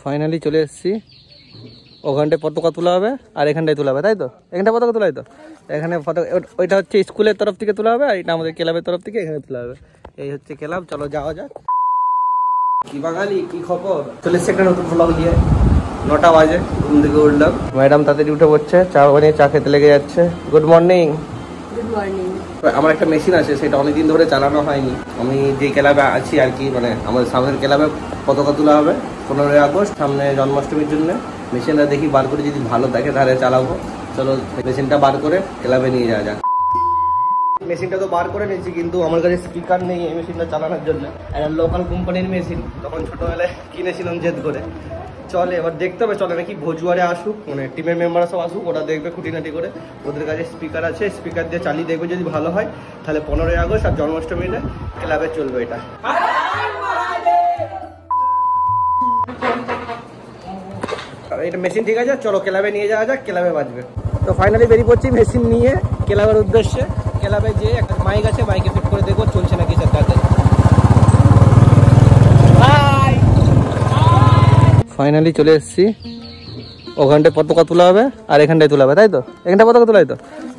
Finally চলে এসেছি। ওখানটায় পতাকা তোলা হবে আর এখানটায় তোলা হবে, তাই তো? এখানটায় পতাকা তোলা হয় তো, এখানে পতাকা, ওইটা হচ্ছে স্কুলের তরফ থেকে তোলা হবে আর এটা আমাদের ক্লাবের তরফ থেকে এখানে তোলা হবে। এই হচ্ছে ক্লাব, চলো যাওয়া যাক। কি বাঙালি, কি খবর? চলে এসছে একটা নতুন ব্লগ নিয়ে। 9টা বাজে, ঘুম থেকে উঠলাম। ম্যাডাম তাড়াতাড়ি উঠে পড়ছে, চা বানিয়ে চা খেতে লেগে যাচ্ছে। Good morning. Good morning. আমার একটা মেশিন আছে, সেটা অনেকদিন ধরে চালানো হয়নি। আমি যে ক্লাবে আছি আর কি, মানে আমাদের সামনের ক্লাবে পতাকা তোলা হবে 15ই আগস্ট, সামনে জন্মাষ্টমীর জন্য। মেশিনটা দেখি বার করে, যদি ভালো দেখে তাহলে চালাবো। চলো মেশিনটা বার করে ক্লাবে নিয়ে যাওয়া যাক। মেশিনটা তো বার করে নিয়েছি, কিন্তু আমার কাছে স্পিকার নেই এই মেশিনটা চালানোর জন্য। একটা লোকাল কোম্পানির মেশিন, তখন ছোটোবেলায় কিনেছিলাম জেদ করে। চলে এবার দেখতে হবে, চলে নাকি ভজুয়ারে আসুক, মানে টিমের মেম্বাররা সব আসুক, ওরা দেখবে খুঁটিনাটি করে। ওদের কাছে স্পিকার আছে, স্পিকার দিয়ে চালিয়ে দেখবে, যদি ভালো হয় তাহলে 15ই আগস্ট আর জন্মাষ্টমীতে ক্লাবে চলবে এটা। এটা মেশিন ঠিক আছে, চলো ক্লাবে নিয়ে যাওয়া যাক, ক্লাবে বাজবে। তো ফাইনালি বেরিয়ে পড়ছি মেশিন নিয়ে ক্লাবের উদ্দেশ্যে। ক্লাবে যে একটা মাইক আছে, মাইকে ফিট করে দেখবো চলছে নাকি সেটাতে। ফাইনালি চলে এসেছি। ওখানটায় পতাকা তোলা হবে আর এখানটায় তোলা হবে, তাই তো? এখানটায় পতাকা তোলা হয় তো,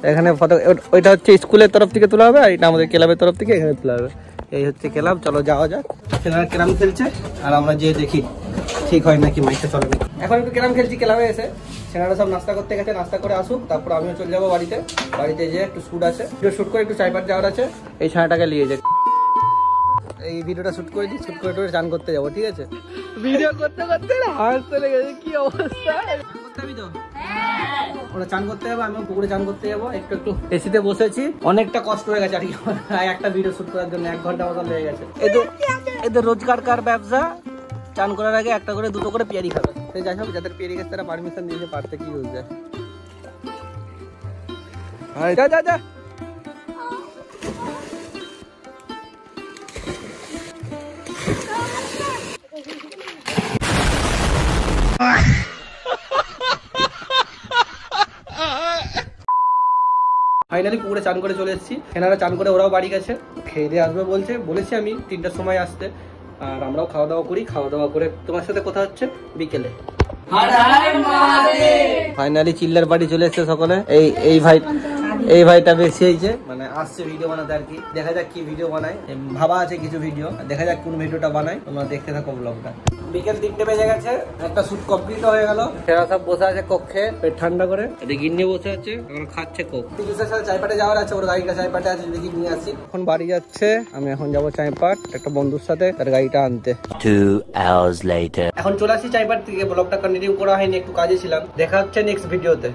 এখানে পতাকা, ওইটা হচ্ছে স্কুলের তরফ থেকে তোলা হবে আর এটা আমাদের ক্লাবের তরফ থেকে এখানে তোলা হবে। এই হচ্ছে ক্লাব, চলো যাওয়া যাক। সেখানে ক্যারাম খেলছে আর আমরা যে দেখি ঠিক হয় নাকি মাইকটা চলে নাকি। এখন একটু ক্যারাম খেলছি ক্লাবে এসে। সেনারা সব নাস্তা করতে গেছে, নাস্তা করে আসুক, তারপর আমিও চলে যাবো বাড়িতে। বাড়িতে যে একটু শ্যুট আছে, একটু শ্যুট করে একটু চাইপাট যাওয়ার আছে। এই ছানাটাকে নিয়ে যাক, এই ভিডিওটা শ্যুট করে দিই, শ্যুট করে একটু চান করতে যাবো, ঠিক আছে? ভিডিও করতে করতে হাসতে লেগেছে, কি অবস্থা। ওরা চান করতে যাবো, আমিও পুকুরে চান করতে যাবো। একটু একটু এসিতে বসেছি, অনেকটা কষ্ট হয়ে গেছে আর কি। একটা ভিডিও শ্যুট করার জন্য 1 ঘন্টা মতো লেগে গেছে। এদের রোজগারকার ব্যবসা। চান করার আগে একটা করে দুটো করে পেয়ারি খাবে। সেই যাই হোক, যাদের পেয়ারি গেছে তারা পারমিশন দিয়েছে, পারতে কি হয়ে যায়। যা যা যা। ফাইনালি পুকুরে চান করে চলে এসেছি। এনারা চান করে ওরাও বাড়ি গেছে, খেয়ে দিয়ে আসবে বলছে। বলেছি আমি 3টার সময় আসতে, আর আমরাও খাওয়া দাওয়া করি। খাওয়া দাওয়া করে তোমার সাথে কথা হচ্ছে বিকেলে। ফাইনালি চিল্লার বাড়ি চলে এসছে সকলে। এই ভাইটা বেশি হয়েছে, মানে আসছে ভিডিও বানাতে আর কি। দেখা যাক কি ভিডিও বানায়, ভাবা আছে কিছু ভিডিও, দেখা যাক কোন ভিডিওটা বানায়। তোমরা দেখতে থাকো ব্লগটা। বিকেল 3টে বেজে গেছে, একটা শুট কমপ্লিট হয়ে গেল। সেরা সব বসে আছে কক্ষে, পেট ঠান্ডা করে। এটা গিন্নি বসে আছে, এখন খাচ্ছে কোক। তিরিশের সাথে চাইপাটে যাওয়ার আছে, ওর গাড়িটা চাইপাটে আছে, দেখি নিয়ে আসি। এখন বাড়ি যাচ্ছে, আমি এখন যাবো চাইপাট একটা বন্ধুর সাথে, তার গাড়িটা আনতে। 2 hours later এখন চলে আসি চাইপাট থেকে। ব্লগটা কন্টিনিউ করা হয়নি, একটু কাজে ছিলাম। দেখা হচ্ছে নেক্সট ভিডিওতে।